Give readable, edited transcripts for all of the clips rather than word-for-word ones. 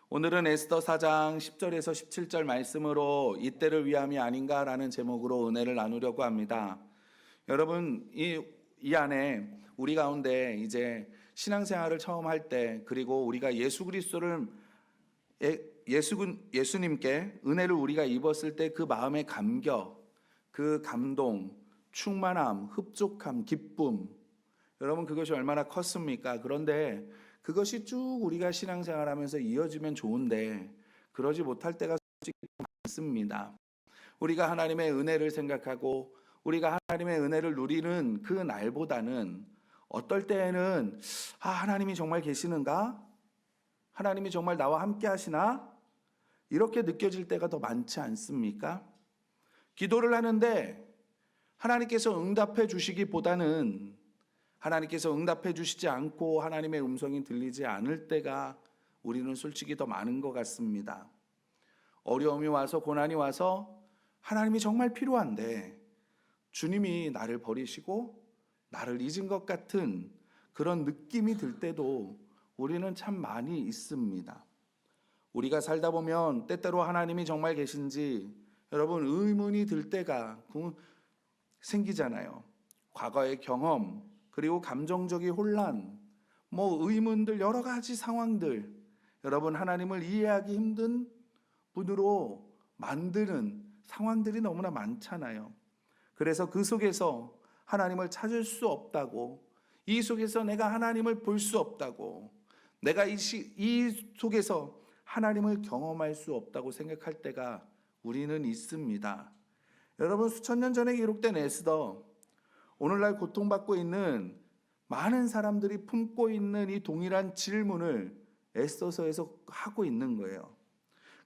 오늘은 에스더 4장 10절에서 17절 말씀으로 이때를 위함이 아닌가라는 제목으로 은혜를 나누려고 합니다. 여러분, 이 안에 우리 가운데 이제 신앙생활을 처음 할 때, 그리고 우리가 예수님께 은혜를 우리가 입었을 때 그 마음의 감격, 그 감동, 충만함, 흡족함, 기쁨, 여러분 그것이 얼마나 컸습니까? 그런데 그것이 쭉 우리가 신앙생활하면서 이어지면 좋은데 그러지 못할 때가 솔직히 많습니다. 우리가 하나님의 은혜를 생각하고 우리가 하나님의 은혜를 누리는 그 날보다는 어떨 때에는 하나님이 정말 계시는가? 하나님이 정말 나와 함께 하시나? 이렇게 느껴질 때가 더 많지 않습니까? 기도를 하는데 하나님께서 응답해 주시기보다는 하나님께서 응답해 주시지 않고 하나님의 음성이 들리지 않을 때가 우리는 솔직히 더 많은 것 같습니다. 어려움이 와서 고난이 와서 하나님이 정말 필요한데 주님이 나를 버리시고 나를 잊은 것 같은 그런 느낌이 들 때도 우리는 참 많이 있습니다. 우리가 살다 보면 때때로 하나님이 정말 계신지 여러분 의문이 들 때가 생기잖아요. 과거의 경험, 그리고 감정적인 혼란, 의문들, 여러 가지 상황들, 여러분 하나님을 이해하기 힘든 분으로 만드는 상황들이 너무나 많잖아요. 그래서 그 속에서 하나님을 찾을 수 없다고, 이 속에서 내가 하나님을 볼 수 없다고, 내가 이 속에서 하나님을 경험할 수 없다고 생각할 때가 우리는 있습니다. 여러분 수천 년 전에 기록된 에스더, 오늘날 고통받고 있는 많은 사람들이 품고 있는 이 동일한 질문을 에스더서에서 하고 있는 거예요.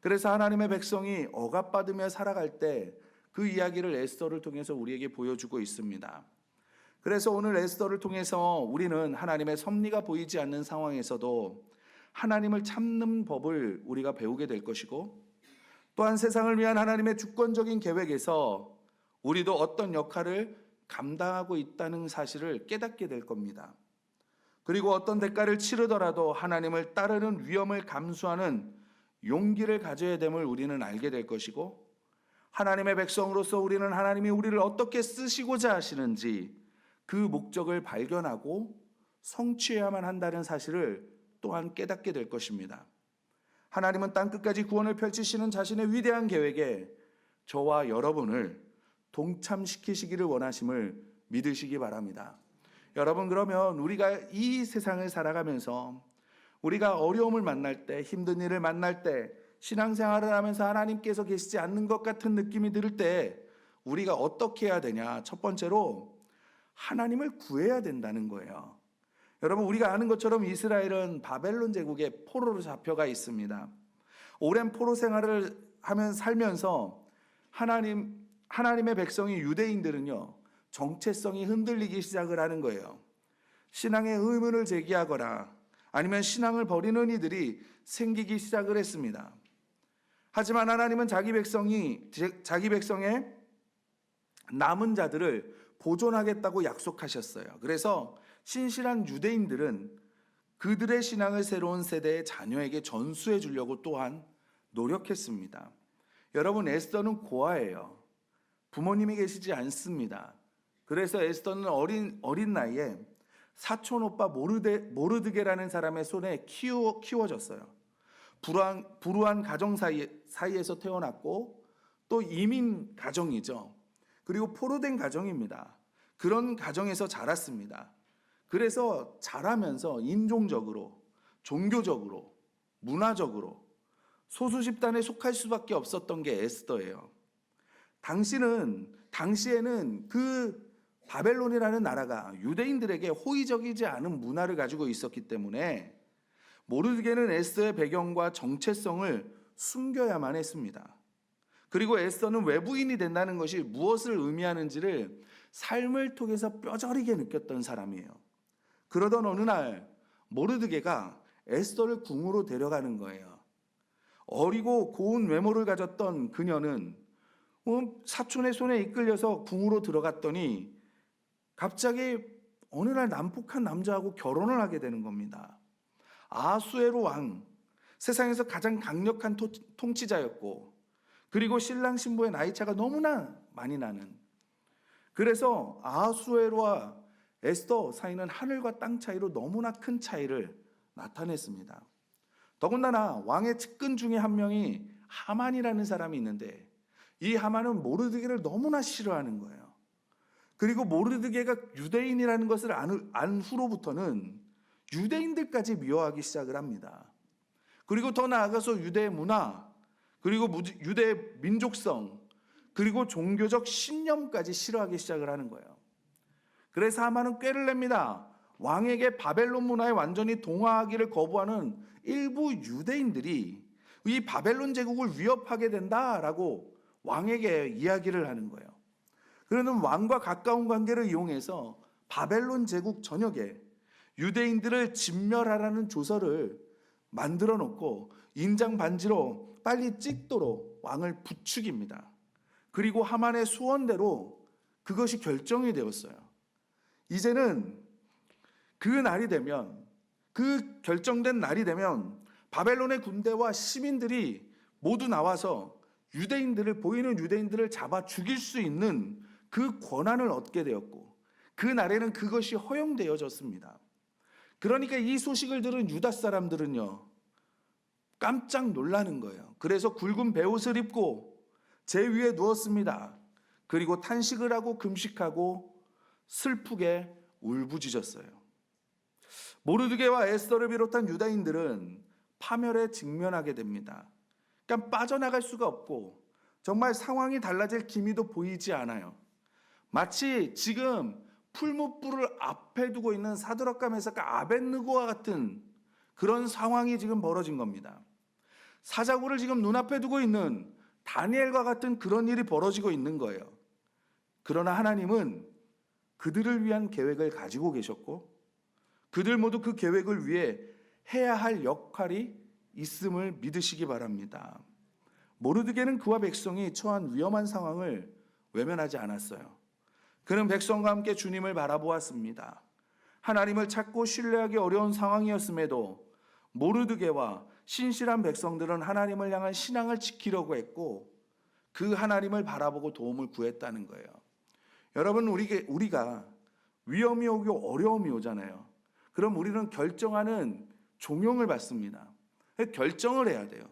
그래서 하나님의 백성이 억압받으며 살아갈 때 그 이야기를 에스더를 통해서 우리에게 보여주고 있습니다. 그래서 오늘 에스더를 통해서 우리는 하나님의 섭리가 보이지 않는 상황에서도 하나님을 참는 법을 우리가 배우게 될 것이고, 또한 세상을 위한 하나님의 주권적인 계획에서 우리도 어떤 역할을 감당하고 있다는 사실을 깨닫게 될 겁니다. 그리고 어떤 대가를 치르더라도 하나님을 따르는 위험을 감수하는 용기를 가져야 됨을 우리는 알게 될 것이고, 하나님의 백성으로서 우리는 하나님이 우리를 어떻게 쓰시고자 하시는지 그 목적을 발견하고 성취해야만 한다는 사실을 또한 깨닫게 될 것입니다. 하나님은 땅끝까지 구원을 펼치시는 자신의 위대한 계획에 저와 여러분을 동참시키시기를 원하심을 믿으시기 바랍니다. 여러분, 그러면 우리가 이 세상을 살아가면서 우리가 어려움을 만날 때, 힘든 일을 만날 때, 신앙생활을 하면서 하나님께서 계시지 않는 것 같은 느낌이 들 때 우리가 어떻게 해야 되냐? 첫 번째로 하나님을 구해야 된다는 거예요. 여러분, 우리가 아는 것처럼 이스라엘은 바벨론 제국의 포로로 잡혀가 있습니다. 오랜 포로 생활을 살면서 하나님의 백성이 유대인들은요, 정체성이 흔들리기 시작을 하는 거예요. 신앙의 의문을 제기하거나 아니면 신앙을 버리는 이들이 생기기 시작을 했습니다. 하지만 하나님은 자기 백성의 남은 자들을 보존하겠다고 약속하셨어요. 그래서 신실한 유대인들은 그들의 신앙을 새로운 세대의 자녀에게 전수해 주려고 또한 노력했습니다. 여러분, 에스더는 고아예요. 부모님이 계시지 않습니다. 그래서 에스더는 어린 나이에 사촌 오빠 모르드게라는 사람의 손에 키워졌어요. 불우한 가정 사이에서 태어났고 또 이민 가정이죠. 그리고 포로된 가정입니다. 그런 가정에서 자랐습니다. 그래서 자라면서 인종적으로, 종교적으로, 문화적으로 소수 집단에 속할 수밖에 없었던 게 에스더예요. 당시에는 그 바벨론이라는 나라가 유대인들에게 호의적이지 않은 문화를 가지고 있었기 때문에 모르드게는 에스더의 배경과 정체성을 숨겨야만 했습니다. 그리고 에스더는 외부인이 된다는 것이 무엇을 의미하는지를 삶을 통해서 뼈저리게 느꼈던 사람이에요. 그러던 어느 날 모르드게가 에스더를 궁으로 데려가는 거예요. 어리고 고운 외모를 가졌던 그녀는 사촌의 손에 이끌려서 궁으로 들어갔더니 갑자기 어느 날 난폭한 남자하고 결혼을 하게 되는 겁니다. 아수에로 왕, 세상에서 가장 강력한 통치자였고, 그리고 신랑 신부의 나이 차가 너무나 많이 나는, 그래서 아하수에로와 에스더 사이는 하늘과 땅 차이로 너무나 큰 차이를 나타냈습니다. 더군다나 왕의 측근 중에 한 명이 하만이라는 사람이 있는데, 이 하만은 모르드게를 너무나 싫어하는 거예요. 그리고 모르드게가 유대인이라는 것을 안 후로부터는 유대인들까지 미워하기 시작을 합니다. 그리고 더 나아가서 유대 문화, 그리고 유대 민족성, 그리고 종교적 신념까지 싫어하기 시작을 하는 거예요. 그래서 하만은 꾀를 냅니다. 왕에게 바벨론 문화에 완전히 동화하기를 거부하는 일부 유대인들이 이 바벨론 제국을 위협하게 된다라고 왕에게 이야기를 하는 거예요. 그러는 왕과 가까운 관계를 이용해서 바벨론 제국 전역에 유대인들을 진멸하라는 조서를 만들어 놓고 인장 반지로 빨리 찍도록 왕을 부추깁니다. 그리고 하만의 소원대로 그것이 결정이 되었어요. 이제는 그 날이 되면, 그 결정된 날이 되면 바벨론의 군대와 시민들이 모두 나와서 보이는 유대인들을 잡아 죽일 수 있는 그 권한을 얻게 되었고, 그 날에는 그것이 허용되어졌습니다. 그러니까 이 소식을 들은 유다 사람들은요, 깜짝 놀라는 거예요. 그래서 굵은 베옷을 입고 제 위에 누웠습니다. 그리고 탄식을 하고 금식하고 슬프게 울부짖었어요. 모르드게와 에스더를 비롯한 유다인들은 파멸에 직면하게 됩니다. 그러니까 빠져나갈 수가 없고 정말 상황이 달라질 기미도 보이지 않아요. 마치 지금 풀무불을 앞에 두고 있는 사드락과 메삭과 아벳느고와 같은 그런 상황이 지금 벌어진 겁니다. 사자굴을 지금 눈앞에 두고 있는 다니엘과 같은 그런 일이 벌어지고 있는 거예요. 그러나 하나님은 그들을 위한 계획을 가지고 계셨고, 그들 모두 그 계획을 위해 해야 할 역할이 있음을 믿으시기 바랍니다. 모르드게는 그와 백성이 처한 위험한 상황을 외면하지 않았어요. 그는 백성과 함께 주님을 바라보았습니다. 하나님을 찾고 신뢰하기 어려운 상황이었음에도 모르드게와 신실한 백성들은 하나님을 향한 신앙을 지키려고 했고, 그 하나님을 바라보고 도움을 구했다는 거예요. 여러분, 우리가 위험이 오고 어려움이 오잖아요. 그럼 우리는 결정하는 종용을 받습니다. 결정을 해야 돼요.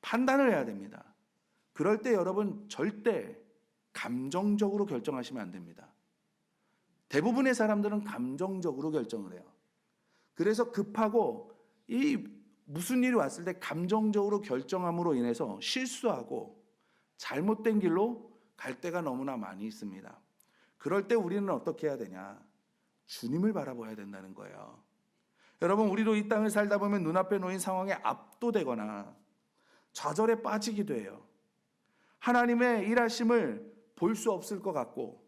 판단을 해야 됩니다. 그럴 때 여러분 절대 감정적으로 결정하시면 안 됩니다. 대부분의 사람들은 감정적으로 결정을 해요. 그래서 급하고 무슨 일이 왔을 때 감정적으로 결정함으로 인해서 실수하고 잘못된 길로 갈 때가 너무나 많이 있습니다. 그럴 때 우리는 어떻게 해야 되냐? 주님을 바라봐야 된다는 거예요. 여러분, 우리도 이 땅을 살다 보면 눈앞에 놓인 상황에 압도되거나 좌절에 빠지기도 해요. 하나님의 일하심을 볼 수 없을 것 같고,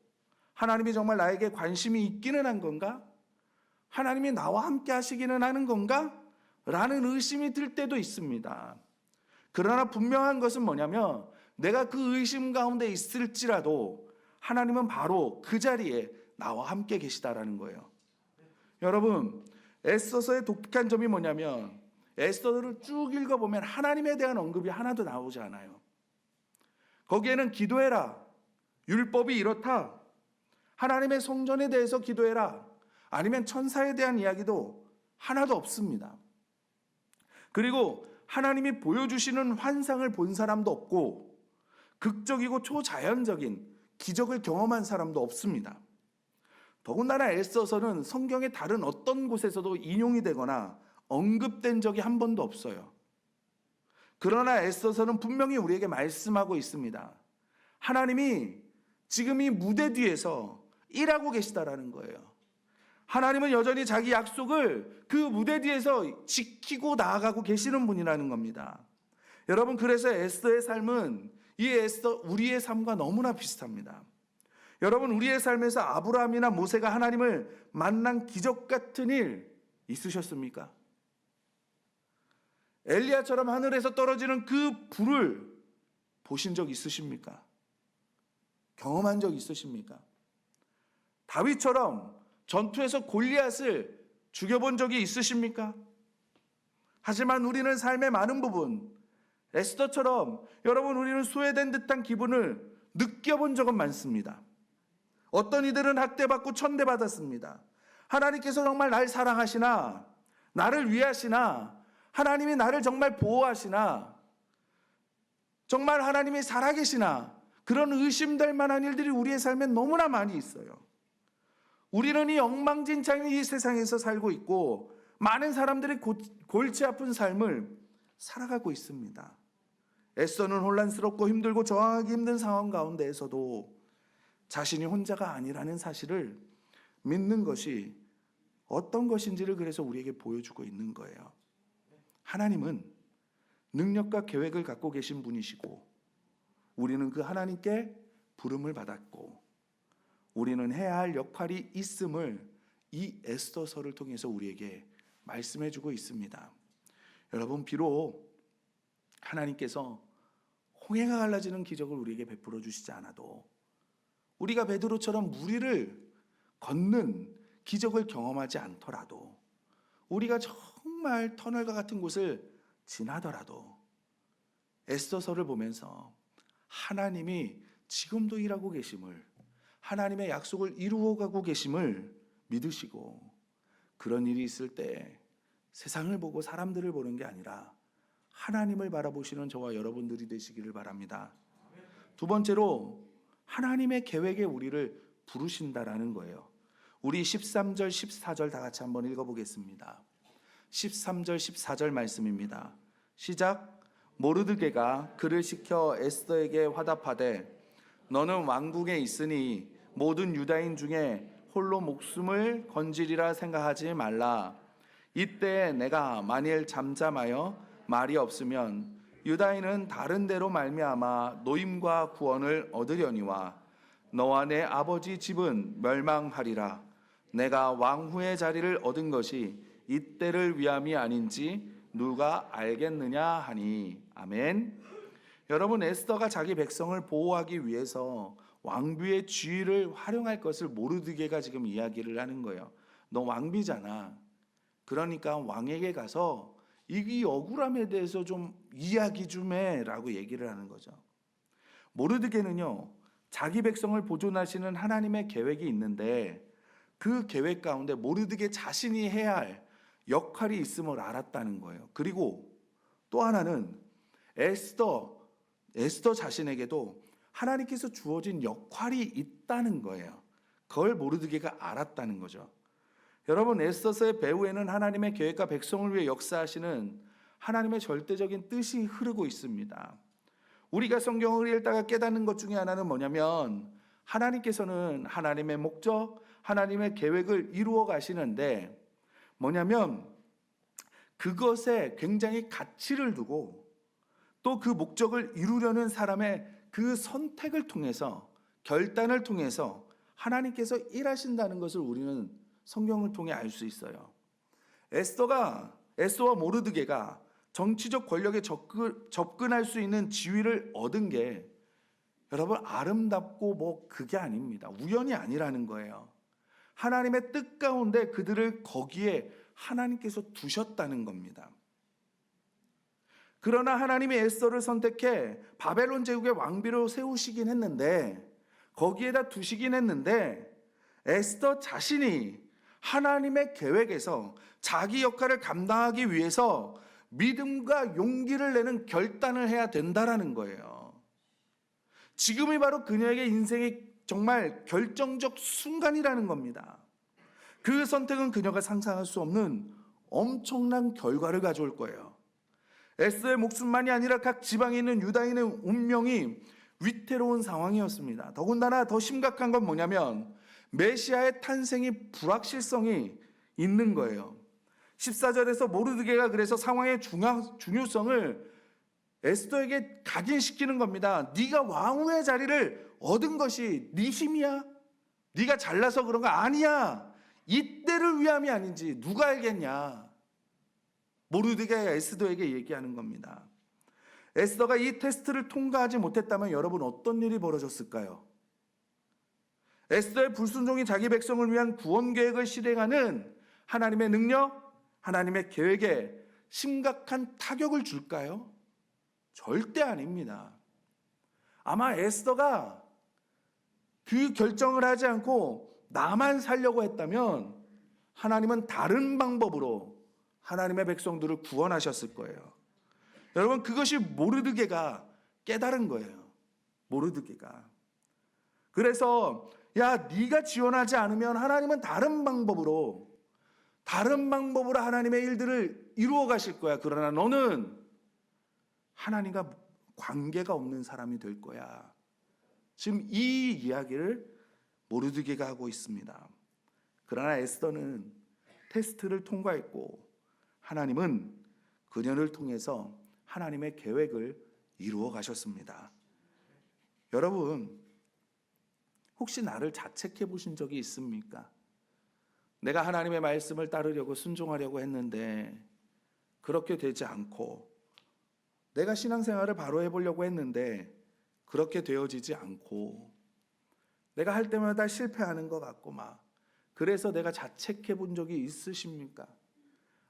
하나님이 정말 나에게 관심이 있기는 한 건가? 하나님이 나와 함께 하시기는 하는 건가? 라는 의심이 들 때도 있습니다. 그러나 분명한 것은 뭐냐면, 내가 그 의심 가운데 있을지라도 하나님은 바로 그 자리에 나와 함께 계시다라는 거예요. 여러분, 에스더서의 독특한 점이 뭐냐면, 에스더를 쭉 읽어보면 하나님에 대한 언급이 하나도 나오지 않아요. 거기에는 기도해라, 율법이 이렇다, 하나님의 성전에 대해서 기도해라, 아니면 천사에 대한 이야기도 하나도 없습니다. 그리고 하나님이 보여주시는 환상을 본 사람도 없고, 극적이고 초자연적인 기적을 경험한 사람도 없습니다. 더군다나 에스더서는 성경의 다른 어떤 곳에서도 인용이 되거나 언급된 적이 한 번도 없어요. 그러나 에스더서는 분명히 우리에게 말씀하고 있습니다. 하나님이 지금 이 무대 뒤에서 일하고 계시다라는 거예요. 하나님은 여전히 자기 약속을 그 무대 뒤에서 지키고 나아가고 계시는 분이라는 겁니다. 여러분, 그래서 에스더의 삶은 우리의 삶과 너무나 비슷합니다. 여러분, 우리의 삶에서 아브라함이나 모세가 하나님을 만난 기적 같은 일 있으셨습니까? 엘리야처럼 하늘에서 떨어지는 그 불을 보신 적 있으십니까? 경험한 적 있으십니까? 다윗처럼 전투에서 골리앗을 죽여본 적이 있으십니까? 하지만 우리는 삶의 많은 부분, 에스더처럼 여러분 우리는 소외된 듯한 기분을 느껴본 적은 많습니다. 어떤 이들은 학대받고 천대받았습니다. 하나님께서 정말 날 사랑하시나? 나를 위하시나? 하나님이 나를 정말 보호하시나? 정말 하나님이 살아계시나? 그런 의심될 만한 일들이 우리의 삶에 너무나 많이 있어요. 우리는 이 엉망진창인 이 세상에서 살고 있고 많은 사람들이 골치 아픈 삶을 살아가고 있습니다. 에스더는 혼란스럽고 힘들고 저항하기 힘든 상황 가운데에서도 자신이 혼자가 아니라는 사실을 믿는 것이 어떤 것인지를 그래서 우리에게 보여주고 있는 거예요. 하나님은 능력과 계획을 갖고 계신 분이시고 우리는 그 하나님께 부름을 받았고 우리는 해야 할 역할이 있음을 이 에스더서를 통해서 우리에게 말씀해 주고 있습니다. 여러분, 비록 하나님께서 홍해가 갈라지는 기적을 우리에게 베풀어 주시지 않아도 우리가 베드로처럼 무리를 걷는 기적을 경험하지 않더라도 우리가 정말 터널과 같은 곳을 지나더라도 에스더서를 보면서 하나님이 지금도 일하고 계심을, 하나님의 약속을 이루어가고 계심을 믿으시고 그런 일이 있을 때 세상을 보고 사람들을 보는 게 아니라 하나님을 바라보시는 저와 여러분들이 되시기를 바랍니다. 두 번째로 하나님의 계획에 우리를 부르신다라는 거예요. 우리 13절 14절 다 같이 한번 읽어보겠습니다. 13절 14절 말씀입니다. 시작. 모르드게가 그를 시켜 에스더에게 화답하되 너는 왕궁에 있으니 모든 유다인 중에 홀로 목숨을 건지리라 생각하지 말라. 이때 내가 만일 잠잠하여 말이 없으면 유다인은 다른 데로 말미암아 노임과 구원을 얻으려니와 너와 내 아버지 집은 멸망하리라. 내가 왕후의 자리를 얻은 것이 이때를 위함이 아닌지 누가 알겠느냐 하니. 아멘. 여러분, 에스더가 자기 백성을 보호하기 위해서 왕비의 지위를 활용할 것을 모르드게가 지금 이야기를 하는 거예요. 너 왕비잖아. 그러니까 왕에게 가서 이 억울함에 대해서 좀 이야기 좀 해라고 얘기를 하는 거죠. 모르드게는요, 자기 백성을 보존하시는 하나님의 계획이 있는데 그 계획 가운데 모르드게 자신이 해야 할 역할이 있음을 알았다는 거예요. 그리고 또 하나는 에스더 자신에게도 하나님께서 주어진 역할이 있다는 거예요. 그걸 모르드게가 알았다는 거죠. 여러분, 에스더서의 배후에는 하나님의 계획과 백성을 위해 역사하시는 하나님의 절대적인 뜻이 흐르고 있습니다. 우리가 성경을 읽다가 깨닫는 것 중에 하나는 뭐냐면 하나님께서는 하나님의 목적, 하나님의 계획을 이루어 가시는데 뭐냐면 그것에 굉장히 가치를 두고 또 그 목적을 이루려는 사람의 그 선택을 통해서, 결단을 통해서 하나님께서 일하신다는 것을 우리는 성경을 통해 알 수 있어요. 에스더와 모르드게가 정치적 권력에 접근할 수 있는 지위를 얻은 게 여러분 아름답고 뭐 그게 아닙니다. 우연이 아니라는 거예요. 하나님의 뜻 가운데 그들을 거기에 하나님께서 두셨다는 겁니다. 그러나 하나님이 에스더를 선택해 바벨론 제국의 왕비로 세우시긴 했는데 거기에다 두시긴 했는데 에스더 자신이 하나님의 계획에서 자기 역할을 감당하기 위해서 믿음과 용기를 내는 결단을 해야 된다라는 거예요. 지금이 바로 그녀에게 인생의 정말 결정적 순간이라는 겁니다. 그 선택은 그녀가 상상할 수 없는 엄청난 결과를 가져올 거예요. 에스더의 목숨만이 아니라 각 지방에 있는 유다인의 운명이 위태로운 상황이었습니다. 더군다나 더 심각한 건 뭐냐면 메시아의 탄생이 불확실성이 있는 거예요. 14절에서 모르드게가 그래서 상황의 중요성을 에스더에게 각인시키는 겁니다. 네가 왕후의 자리를 얻은 것이 네 힘이야? 네가 잘나서 그런 거 아니야. 이때를 위함이 아닌지 누가 알겠냐. 모르드게가 에스더에게 얘기하는 겁니다. 에스더가 이 테스트를 통과하지 못했다면 여러분 어떤 일이 벌어졌을까요? 에스더의 불순종이 자기 백성을 위한 구원 계획을 실행하는 하나님의 능력, 하나님의 계획에 심각한 타격을 줄까요? 절대 아닙니다. 아마 에스더가 그 결정을 하지 않고 나만 살려고 했다면 하나님은 다른 방법으로 하나님의 백성들을 구원하셨을 거예요. 여러분, 그것이 모르드게가 깨달은 거예요. 모르드게가. 그래서 야, 네가 지원하지 않으면 하나님은 다른 방법으로 하나님의 일들을 이루어 가실 거야. 그러나 너는 하나님과 관계가 없는 사람이 될 거야. 지금 이 이야기를 모르드게가 하고 있습니다. 그러나 에스더는 테스트를 통과했고 하나님은 그녀를 통해서 하나님의 계획을 이루어 가셨습니다. 여러분, 혹시 나를 자책해 보신 적이 있습니까? 내가 하나님의 말씀을 따르려고 순종하려고 했는데 그렇게 되지 않고, 내가 신앙생활을 바로 해보려고 했는데 그렇게 되어지지 않고, 내가 할 때마다 실패하는 것 같고 그래서 내가 자책해 본 적이 있으십니까?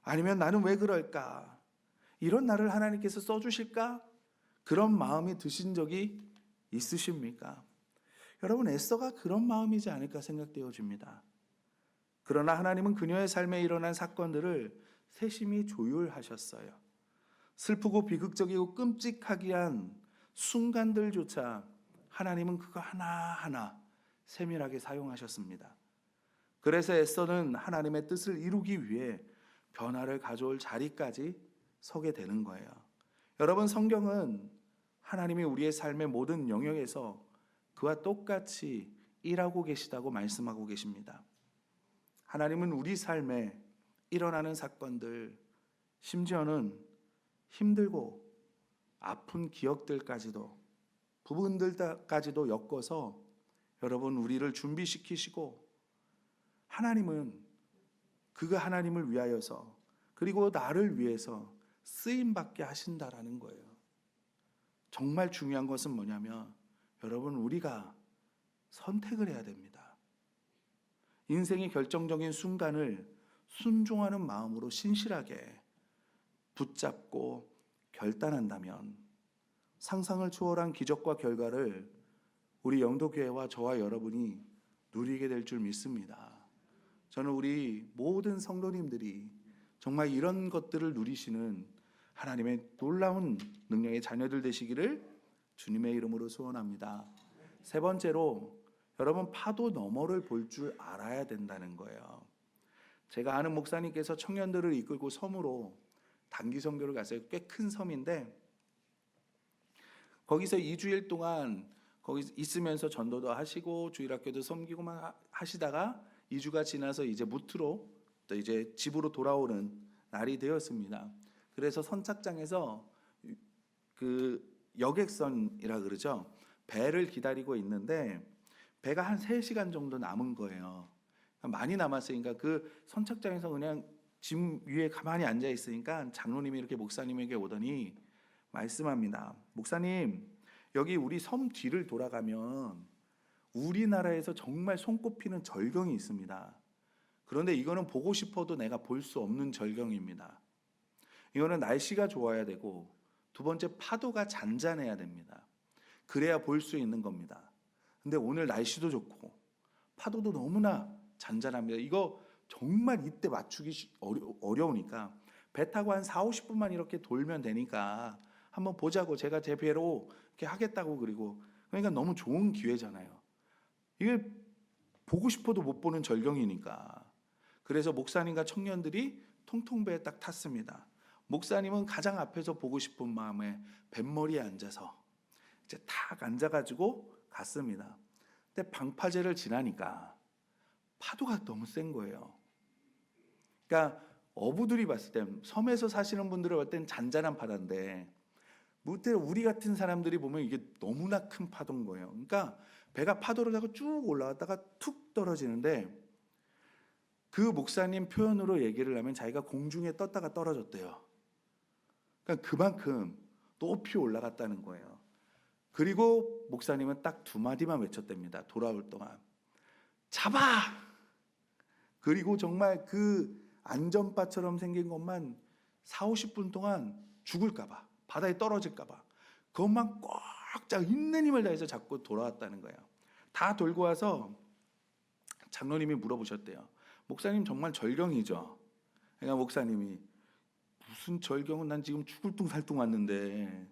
아니면 나는 왜 그럴까? 이런 나를 하나님께서 써주실까? 그런 마음이 드신 적이 있으십니까? 여러분, 에스더가 그런 마음이지 않을까 생각되어집니다. 그러나 하나님은 그녀의 삶에 일어난 사건들을 세심히 조율하셨어요. 슬프고 비극적이고 끔찍하게 한 순간들조차 하나님은 그거 하나하나 세밀하게 사용하셨습니다. 그래서 에스더는 하나님의 뜻을 이루기 위해 변화를 가져올 자리까지 서게 되는 거예요. 여러분, 성경은 하나님이 우리의 삶의 모든 영역에서 그와 똑같이 일하고 계시다고 말씀하고 계십니다. 하나님은 우리 삶에 일어나는 사건들, 심지어는 힘들고 아픈 기억들까지도, 부분들까지도 엮어서 여러분 우리를 준비시키시고, 하나님은 그가 하나님을 위하여서, 그리고 나를 위해서 쓰임받게 하신다라는 거예요. 정말 중요한 것은 뭐냐면 여러분, 우리가 선택을 해야 됩니다. 인생의 결정적인 순간을 순종하는 마음으로 신실하게 붙잡고 결단한다면 상상을 초월한 기적과 결과를 우리 영도교회와 저와 여러분이 누리게 될 줄 믿습니다. 저는 우리 모든 성도님들이 정말 이런 것들을 누리시는 하나님의 놀라운 능력의 자녀들 되시기를 주님의 이름으로 소원합니다. 세 번째로, 여러분, 파도 너머를 볼 줄 알아야 된다는 거예요. 제가 아는 목사님께서 청년들을 이끌고 섬으로 단기 선교를 갔어요. 꽤 큰 섬인데 거기서 2주일 동안 거기 있으면서 전도도 하시고 주일학교도 섬기고만 하시다가 2주가 지나서 이제 무트로 또 이제 집으로 돌아오는 날이 되었습니다. 그래서 선착장에서 그 여객선이라 그러죠. 배를 기다리고 있는데 배가 한 3시간 정도 남은 거예요. 많이 남았으니까 그 선착장에서 그냥 짐 위에 가만히 앉아 있으니까 장로님이 이렇게 목사님에게 오더니 말씀합니다. 목사님, 여기 우리 섬 뒤를 돌아가면 우리나라에서 정말 손꼽히는 절경이 있습니다. 그런데 이거는 보고 싶어도 내가 볼 수 없는 절경입니다. 이거는 날씨가 좋아야 되고, 두 번째 파도가 잔잔해야 됩니다. 그래야 볼 수 있는 겁니다. 근데 오늘 날씨도 좋고 파도도 너무나 잔잔합니다. 이거 정말 이때 맞추기 어려우니까 배 타고 한 40-50분만 이렇게 돌면 되니까 한번 보자고, 제가 제 배로 이렇게 하겠다고. 그러니까 너무 좋은 기회잖아요. 이게 보고 싶어도 못 보는 절경이니까. 그래서 목사님과 청년들이 통통배에 딱 탔습니다. 목사님은 가장 앞에서 보고 싶은 마음에 뱃머리에 앉아서 이제 탁 앉아가지고 갔습니다. 근데 방파제를 지나니까 파도가 너무 센 거예요. 그러니까 어부들이 봤을 때, 섬에서 사시는 분들이 봤을 땐 잔잔한 바다인데 우리 같은 사람들이 보면 이게 너무나 큰 파도인 거예요. 그러니까 배가 파도를 타고 쭉 올라갔다가 툭 떨어지는데, 그 목사님 표현으로 얘기를 하면 자기가 공중에 떴다가 떨어졌대요. 그러니까 그만큼 높이 올라갔다는 거예요. 그리고 목사님은 딱 2마디만 외쳤답니다. 돌아올 동안. 잡아! 그리고 정말 그 안전바처럼 생긴 것만 4, 50분 동안 죽을까 봐, 바다에 떨어질까 봐 그것만 꽉 있는 힘을 다해서 잡고 돌아왔다는 거예요. 다 돌고 와서 장로님이 물어보셨대요. 목사님 정말 절경이죠? 그러니까 목사님이 무슨 절경은, 난 지금 죽을 둥살둥 왔는데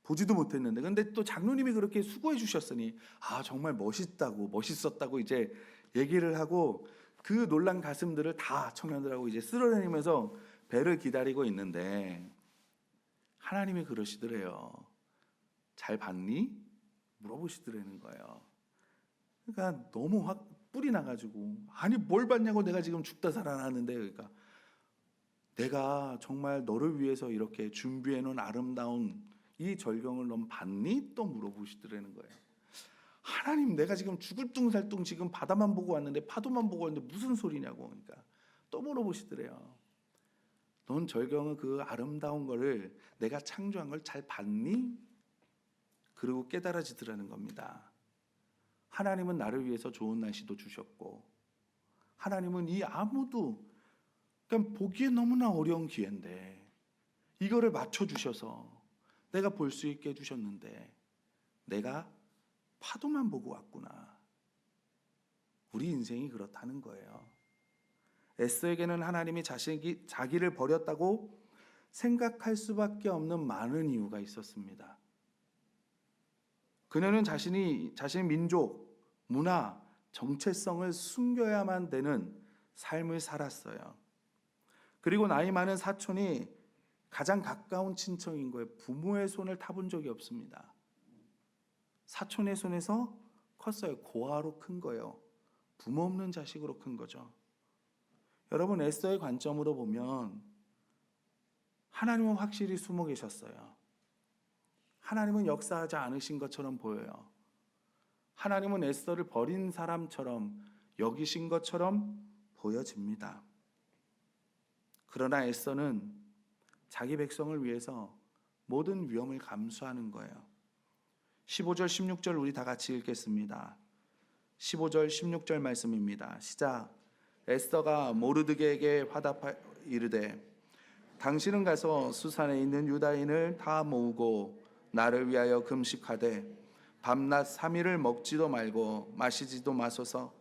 보지도 못했는데. 근데 또 장로님이 그렇게 수고해 주셨으니 정말 멋있었다고 이제 얘기를 하고 그 놀란 가슴들을 다 청년들하고 이제 쓸어내리면서 배를 기다리고 있는데 하나님이 그러시더래요. 잘 봤니? 물어보시더라는 거예요. 그러니까 너무 확 뿔이 나가지고, 아니 뭘 봤냐고, 내가 지금 죽다 살아났는데. 그러니까 내가 정말 너를 위해서 이렇게 준비해 놓은 아름다운 이 절경을 넌 봤니? 또 물어보시더라는 거예요. 하나님, 내가 지금 죽을 둥살둥 지금 바다만 보고 왔는데, 파도만 보고 왔는데 무슨 소리냐고. 그러니까 또 물어보시더래요. 넌 절경은 그 아름다운 거를, 내가 창조한 걸 잘 봤니? 그리고 깨달아지더라는 겁니다. 하나님은 나를 위해서 좋은 날씨도 주셨고, 하나님은 이 아무도, 그러니까 보기에 너무나 어려운 기회인데 이거를 맞춰주셔서 내가 볼 수 있게 해주셨는데 내가 파도만 보고 왔구나. 우리 인생이 그렇다는 거예요. 에스더에게는 하나님이 자기를 버렸다고 생각할 수밖에 없는 많은 이유가 있었습니다. 그녀는 자신의 민족, 문화, 정체성을 숨겨야만 되는 삶을 살았어요. 그리고 나이 많은 사촌이 가장 가까운 친척인 거예요. 부모의 손을 타본 적이 없습니다. 사촌의 손에서 컸어요. 고아로 큰 거예요. 부모 없는 자식으로 큰 거죠. 여러분, 에스더의 관점으로 보면 하나님은 확실히 숨어 계셨어요. 하나님은 역사하지 않으신 것처럼 보여요. 하나님은 에스더를 버린 사람처럼 여기신 것처럼 보여집니다. 그러나 에스더는 자기 백성을 위해서 모든 위험을 감수하는 거예요. 15절 16절 우리 다 같이 읽겠습니다. 15절 16절 말씀입니다. 시작. 에스더가 모르드게에게 화답하 이르되 당신은 가서 수산에 있는 유다인을 다 모으고 나를 위하여 금식하되 밤낮 3일을 먹지도 말고 마시지도 마소서.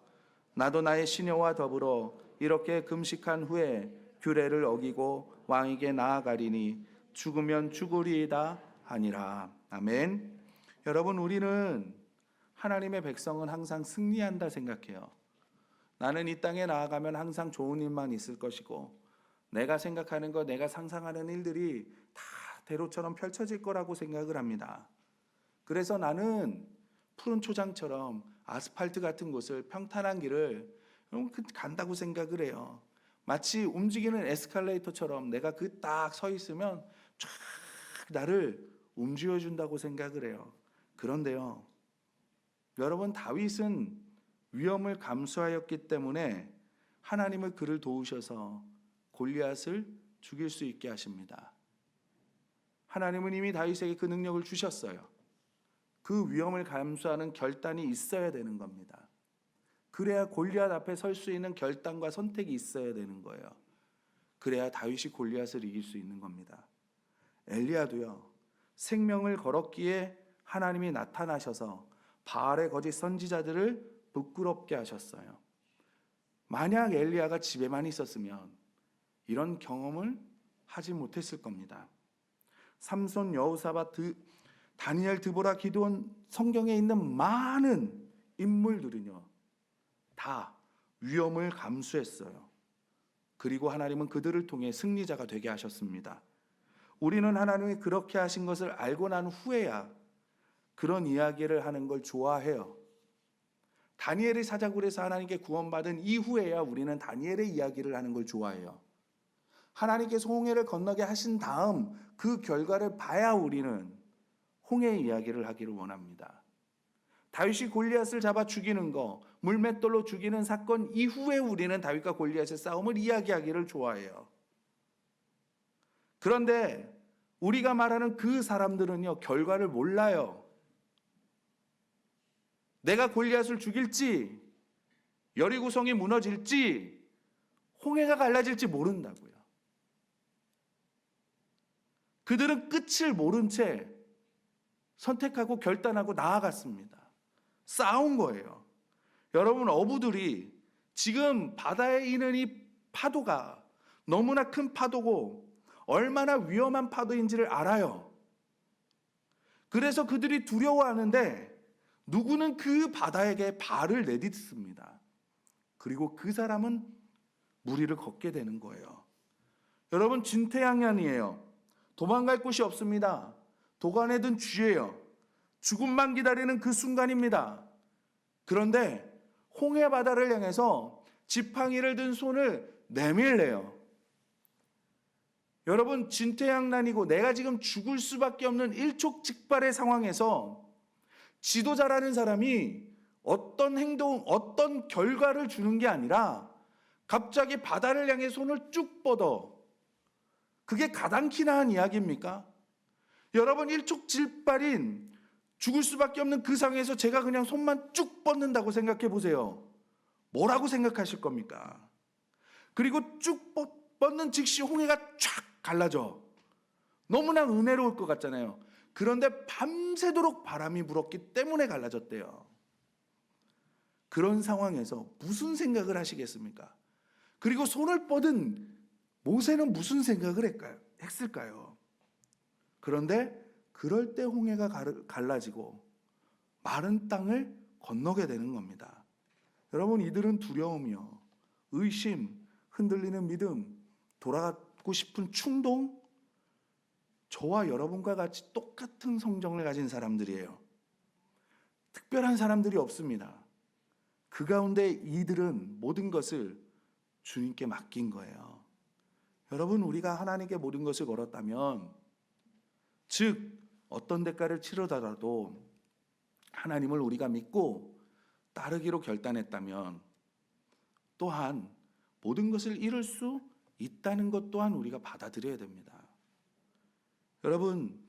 나도 나의 시녀와 더불어 이렇게 금식한 후에 규례를 어기고 왕에게 나아가리니 죽으면 죽으리이다 하니라. 아멘. 여러분, 우리는 하나님의 백성은 항상 승리한다 생각해요. 나는 이 땅에 나아가면 항상 좋은 일만 있을 것이고 내가 생각하는 것, 내가 상상하는 일들이 다 대로처럼 펼쳐질 거라고 생각을 합니다. 그래서 나는 푸른 초장처럼 아스팔트 같은 곳을, 평탄한 길을 간다고 생각을 해요. 마치 움직이는 에스컬레이터처럼 내가 그 딱 서 있으면 쫙 나를 움직여 준다고 생각을 해요. 그런데요, 여러분, 다윗은 위험을 감수하였기 때문에 하나님은 그를 도우셔서 골리앗을 죽일 수 있게 하십니다. 하나님은 이미 다윗에게 그 능력을 주셨어요. 그 위험을 감수하는 결단이 있어야 되는 겁니다. 그래야 골리앗 앞에 설 수 있는 결단과 선택이 있어야 되는 거예요. 그래야 다윗이 골리앗을 이길 수 있는 겁니다. 엘리야도요, 생명을 걸었기에 하나님이 나타나셔서 바알의 거짓 선지자들을 부끄럽게 하셨어요. 만약 엘리야가 집에만 있었으면 이런 경험을 하지 못했을 겁니다. 삼손, 여호사밧, 다니엘, 드보라, 기드온, 성경에 있는 많은 인물들은요, 다 위험을 감수했어요. 그리고 하나님은 그들을 통해 승리자가 되게 하셨습니다. 우리는 하나님이 그렇게 하신 것을 알고 난 후에야 그런 이야기를 하는 걸 좋아해요. 다니엘의 사자굴에서 하나님께 구원받은 이후에야 우리는 다니엘의 이야기를 하는 걸 좋아해요. 하나님께서 홍해를 건너게 하신 다음 그 결과를 봐야 우리는 홍해의 이야기를 하기를 원합니다. 다윗이 골리앗을 잡아 죽이는 거, 물맷돌로 죽이는 사건 이후에 우리는 다윗과 골리앗의 싸움을 이야기하기를 좋아해요. 그런데 우리가 말하는 그 사람들은요, 결과를 몰라요. 내가 골리앗을 죽일지, 여리고성이 무너질지, 홍해가 갈라질지 모른다고요. 그들은 끝을 모른 채 선택하고 결단하고 나아갔습니다. 싸운 거예요. 여러분, 어부들이 지금 바다에 있는 이 파도가 너무나 큰 파도고 얼마나 위험한 파도인지를 알아요. 그래서 그들이 두려워하는데 누구는 그 바다에게 발을 내딛습니다. 그리고 그 사람은 물 위를 걷게 되는 거예요. 여러분, 진퇴양난이에요. 도망갈 곳이 없습니다. 도간에 든 쥐예요. 죽음만 기다리는 그 순간입니다. 그런데 홍해 바다를 향해서 지팡이를 든 손을 내밀래요. 여러분, 진퇴양난이고 내가 지금 죽을 수밖에 없는 일촉즉발의 상황에서 지도자라는 사람이 어떤 행동, 어떤 결과를 주는 게 아니라 갑자기 바다를 향해 손을 쭉 뻗어. 그게 가당키나 한 이야기입니까? 여러분, 일촉즉발인 죽을 수밖에 없는 그 상황에서 제가 그냥 손만 쭉 뻗는다고 생각해 보세요. 뭐라고 생각하실 겁니까? 그리고 쭉 뻗는 즉시 홍해가 쫙 갈라져. 너무나 은혜로울 것 같잖아요. 그런데 밤새도록 바람이 불었기 때문에 갈라졌대요. 그런 상황에서 무슨 생각을 하시겠습니까? 그리고 손을 뻗은 모세는 무슨 생각을 했을까요? 그런데 그럴 때 홍해가 갈라지고 마른 땅을 건너게 되는 겁니다. 여러분, 이들은 두려움이요, 의심, 흔들리는 믿음, 돌아가고 싶은 충동, 저와 여러분과 같이 똑같은 성정을 가진 사람들이에요. 특별한 사람들이 없습니다. 그 가운데 이들은 모든 것을 주님께 맡긴 거예요. 여러분, 우리가 하나님께 모든 것을 걸었다면, 즉 어떤 대가를 치르더라도 하나님을 우리가 믿고 따르기로 결단했다면 또한 모든 것을 이룰 수 있다는 것 또한 우리가 받아들여야 됩니다. 여러분,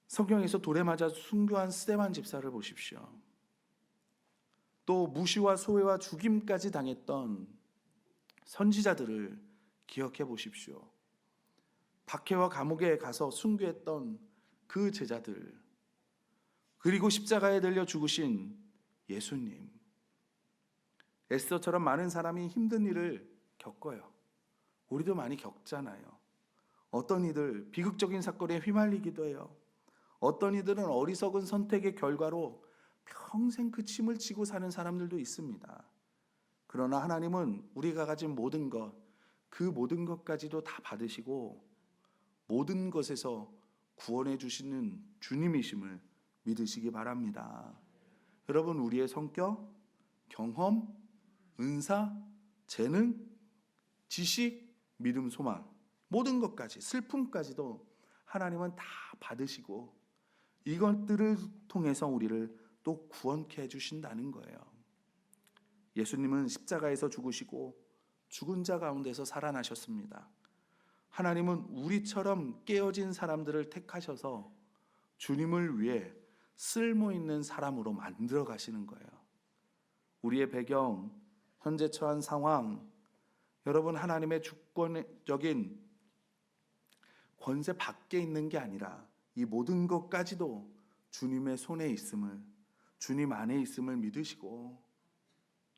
성경에서 돌에 맞아 순교한 스데반 집사를 보십시오. 또 무시와 소외와 죽임까지 당했던 선지자들을 기억해 보십시오. 박해와 감옥에 가서 순교했던 그 제자들, 그리고 십자가에 들려 죽으신 예수님. 에스더처럼 많은 사람이 힘든 일을 겪어요. 우리도 많이 겪잖아요. 어떤 이들 비극적인 사건에 휘말리기도 해요. 어떤 이들은 어리석은 선택의 결과로 평생 그 짐을 지고 사는 사람들도 있습니다. 그러나 하나님은 우리가 가진 모든 것, 그 모든 것까지도 다 받으시고 모든 것에서 구원해 주시는 주님이심을 믿으시기 바랍니다. 여러분, 우리의 성격, 경험, 은사, 재능, 지식, 믿음, 소망, 모든 것까지, 슬픔까지도 하나님은 다 받으시고 이것들을 통해서 우리를 또 구원케 해주신다는 거예요. 예수님은 십자가에서 죽으시고 죽은 자 가운데서 살아나셨습니다. 하나님은 우리처럼 깨어진 사람들을 택하셔서 주님을 위해 쓸모 있는 사람으로 만들어 가시는 거예요. 우리의 배경, 현재 처한 상황, 여러분, 하나님의 주권적인 권세 밖에 있는 게 아니라 이 모든 것까지도 주님의 손에 있음을, 주님 안에 있음을 믿으시고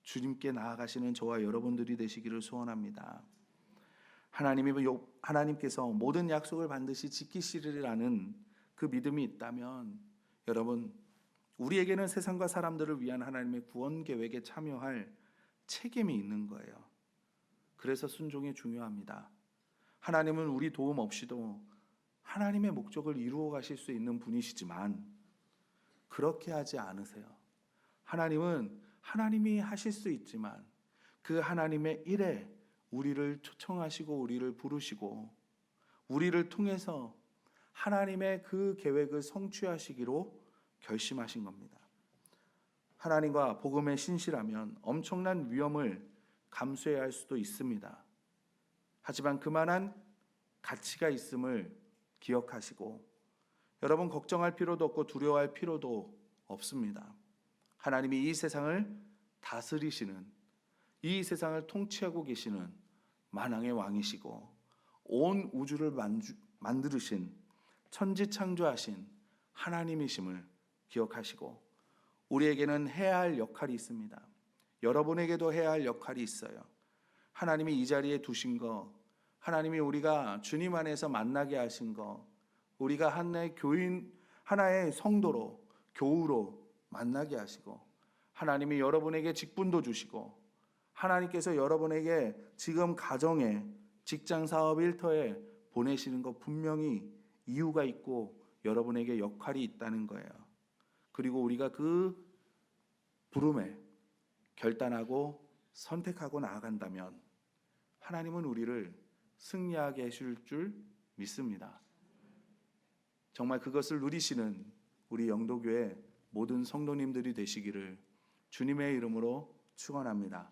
주님께 나아가시는 저와 여러분들이 되시기를 소원합니다. 하나님께서 모든 약속을 반드시 지키시리라는 그 믿음이 있다면 여러분, 우리에게는 세상과 사람들을 위한 하나님의 구원 계획에 참여할 책임이 있는 거예요. 그래서 순종이 중요합니다. 하나님은 우리 도움 없이도 하나님의 목적을 이루어 가실 수 있는 분이시지만 그렇게 하지 않으세요. 하나님은 하나님이 하실 수 있지만 그 하나님의 일에 우리를 초청하시고 우리를 부르시고 우리를 통해서 하나님의 그 계획을 성취하시기로 결심하신 겁니다. 하나님과 복음에 신실하면 엄청난 위험을 감수해야 할 수도 있습니다. 하지만 그만한 가치가 있음을 기억하시고 여러분, 걱정할 필요도 없고 두려워할 필요도 없습니다. 하나님이 이 세상을 다스리시는, 이 세상을 통치하고 계시는 만왕의 왕이시고 온 우주를 만드신 천지창조하신 하나님이심을 기억하시고 우리에게는 해야 할 역할이 있습니다. 여러분에게도 해야 할 역할이 있어요. 하나님이 이 자리에 두신 거, 하나님이 우리가 주님 안에서 만나게 하신 거, 우리가 하나의 교인, 하나의 성도로, 교우로 만나게 하시고, 하나님이 여러분에게 직분도 주시고, 하나님께서 여러분에게 지금 가정에, 직장 사업 일터에 보내시는 거 분명히 이유가 있고 여러분에게 역할이 있다는 거예요. 그리고 우리가 그 부름에 결단하고 선택하고 나아간다면 하나님은 우리를 승리하게 해줄 줄 믿습니다. 정말 그것을 누리시는 우리 영도교회 모든 성도님들이 되시기를 주님의 이름으로 축원합니다.